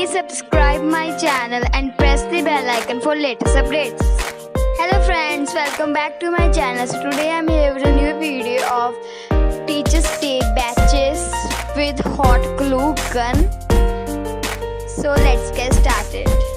Please subscribe my channel and press the bell icon for latest updates. Hello friends, welcome back to my channel. So today I'm here with a new video of teachers take batches with hot glue gun. So let's get started.